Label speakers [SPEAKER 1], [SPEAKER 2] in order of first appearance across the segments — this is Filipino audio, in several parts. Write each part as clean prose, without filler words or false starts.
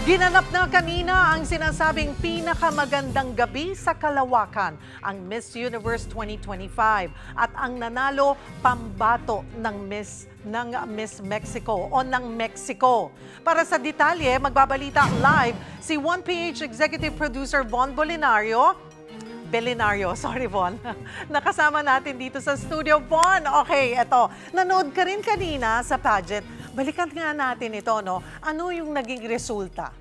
[SPEAKER 1] Ginanap na kanina ang sinasabing pinakamagandang gabi sa kalawakan, ang Miss Universe 2025 at ang nanalo pambato ng Miss Mexico o ng Mexico. Para sa detalye, magbabalita live si 1PH Executive Producer Von Belinario, sorry Von. Nakasama natin dito sa studio. Von, okay, eto. Nanood ka rin kanina sa pageant. Balikan nga natin ito, no? Ano yung naging resulta?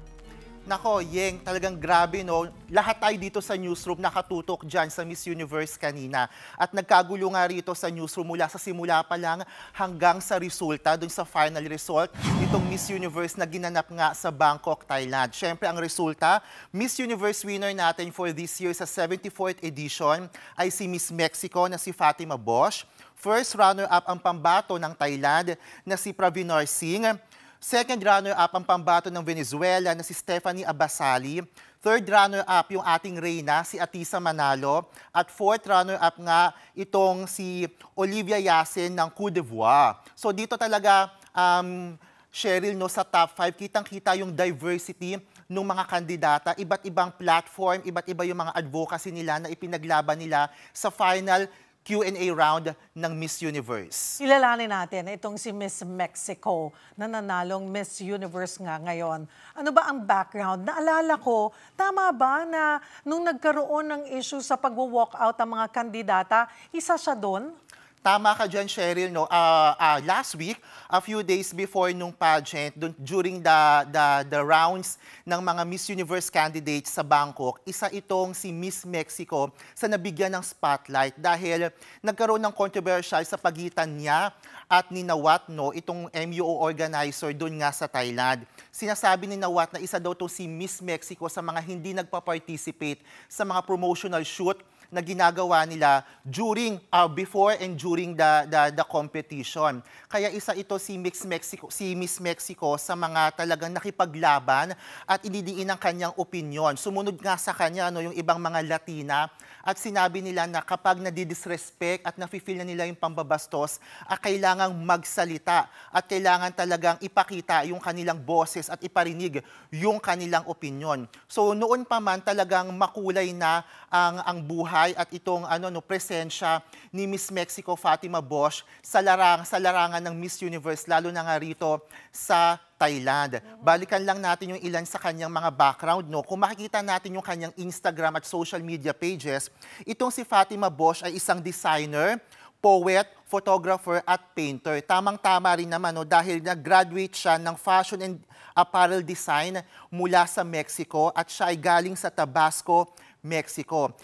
[SPEAKER 2] Nako, Yeng, talagang grabe, no? Lahat tayo dito sa newsroom nakatutok dyan sa Miss Universe kanina. At nagkagulo nga rito sa newsroom mula sa simula pa lang hanggang sa resulta, dun sa final result, itong Miss Universe na ginanap nga sa Bangkok, Thailand. Siyempre, ang resulta, Miss Universe winner natin for this year sa 74th edition ay si Miss Mexico na si Fatima Bosch. First runner-up ang pambato ng Thailand na si Pravinor Singh. Second runner-up ang pambato ng Venezuela na si Stephanie Abasali. Third runner-up yung ating reyna, si Atisa Manalo. At fourth runner-up nga itong si Olivia Yasin ng Côte d'Ivoire. So dito talaga, Cheryl, no, sa top 5, kitang-kita yung diversity ng mga kandidata, iba't ibang platform, iba't iba yung mga advocacy nila na ipinaglaban nila sa final Q&A round ng Miss Universe.
[SPEAKER 1] Kilalanin natin itong si Miss Mexico na nanalong Miss Universe nga ngayon. Ano ba ang background? Naalala ko, tama ba na nung nagkaroon ng issue sa pag-walk out ang mga kandidata, isa siya doon?
[SPEAKER 2] Tama ka dyan, Cheryl. No? Last week, a few days before nung pageant, during the rounds ng mga Miss Universe candidates sa Bangkok, isa itong si Miss Mexico sa nabigyan ng spotlight dahil nagkaroon ng controversial sa pagitan niya at ni Nawat, no, itong MUO organizer doon nga sa Thailand. Sinasabi ni Nawat na isa daw to si Miss Mexico sa mga hindi nagpa-participate sa mga promotional shoot na ginagawa nila during, before and during the competition. Kaya isa ito si Miss Mexico sa mga talagang nakipaglaban at inidiin ang kanyang opinion. Sumunod nga sa kanya, no, yung ibang mga Latina at sinabi nila na kapag nadidisrespect at nafe-feel na nila yung pambabastos, kailangang magsalita at kailangan talagang ipakita yung kanilang boses at iparinig yung kanilang opinion. So noon pa man talagang makulay na ang buhay at itong presensya ni Miss Mexico Fatima Bosch sa larangan ng Miss Universe, lalo na nga rito sa Thailand. Balikan lang natin yung ilan sa kanyang mga background. No? Kung makikita natin yung kanyang Instagram at social media pages, itong si Fatima Bosch ay isang designer, poet, photographer at painter. Tamang-tama rin naman, no, dahil nag-graduate siya ng fashion and apparel design mula sa Mexico at siya ay galing sa Tabasco, Mexico.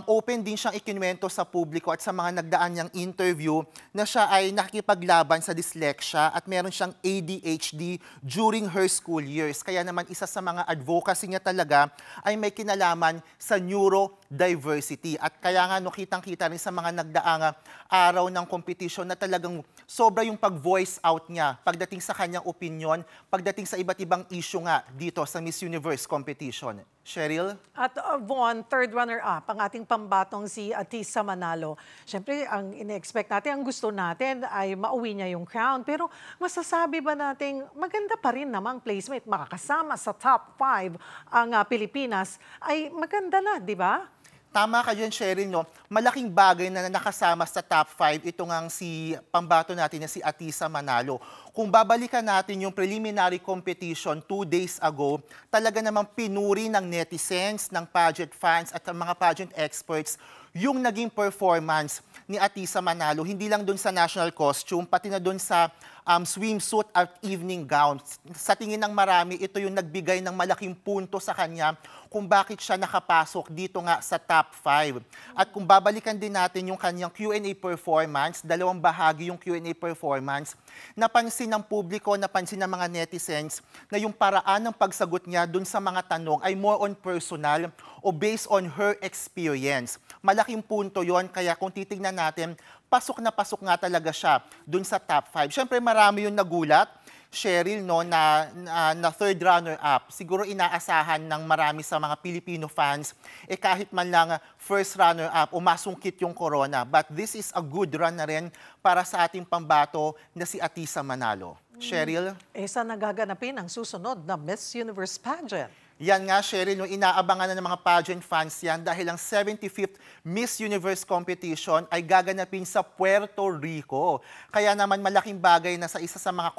[SPEAKER 2] Open din siyang ikinuwento sa publiko at sa mga nagdaan niyang interview na siya ay nakikipaglaban sa dyslexia at meron siyang ADHD during her school years. Kaya naman isa sa mga advocacy niya talaga ay may kinalaman sa neurodiversity. At kaya nga kitang-kita rin sa mga nagdaang araw ng competition na talagang sobra yung pag-voice out niya pagdating sa kanyang opinion, pagdating sa iba't ibang issue nga dito sa Miss Universe competition. Cheryl?
[SPEAKER 1] At Von, third runner-up, ang ating pambatong si Atisa Manalo. Siyempre, ang ine-expect natin, ang gusto natin ay mauwi niya yung crown. Pero masasabi ba natin, maganda pa rin namang placement, makakasama sa top 5 ang Pilipinas, ay maganda na, di ba?
[SPEAKER 2] Tama ka dyan, Cheryl, no? Malaking bagay na nakasama sa top 5 ito ngang si pambato natin na si Atisa Manalo. Kung babalikan natin yung preliminary competition 2 days ago, talaga namang pinuri ng netizens, ng pageant fans at ng mga pageant experts yung naging performance ni Atisa Manalo, hindi lang dun sa national costume, pati na dun sa swimsuit at evening gown. Sa tingin ng marami, ito yung nagbigay ng malaking punto sa kanya kung bakit siya nakapasok dito nga sa top 5. At kung babalikan din natin yung kanyang Q&A performance, dalawang bahagi yung Q&A performance, napansin ng publiko, napansin ng mga netizens na yung paraan ng pagsagot niya dun sa mga tanong ay more on personal o based on her experience. Malaking punto yon, kaya kung titignan natin, pasok na pasok nga talaga siya dun sa top 5. Siyempre marami yung nagulat, Cheryl, no, na third runner-up. Siguro inaasahan ng marami sa mga Filipino fans, kahit man lang first runner-up, umasungkit yung corona. But this is a good run na rin para sa ating pambato na si Atisa Manalo. Cheryl?
[SPEAKER 1] Saan nagaganapin ang susunod na Miss Universe pageant?
[SPEAKER 2] Yan nga, Cheryl, yung inaabangan na ng mga pageant fans yan dahil ang 75th Miss Universe competition ay gaganapin sa Puerto Rico. Kaya naman malaking bagay na sa isa sa mga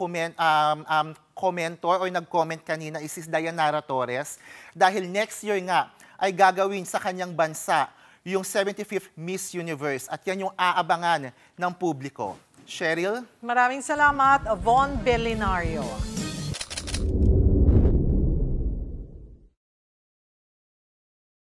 [SPEAKER 2] commentor o nag-comment kanina is Dayanara Torres dahil next year nga ay gagawin sa kanyang bansa yung 75th Miss Universe at yan yung aabangan ng publiko. Cheryl?
[SPEAKER 1] Maraming salamat, Von Belinario.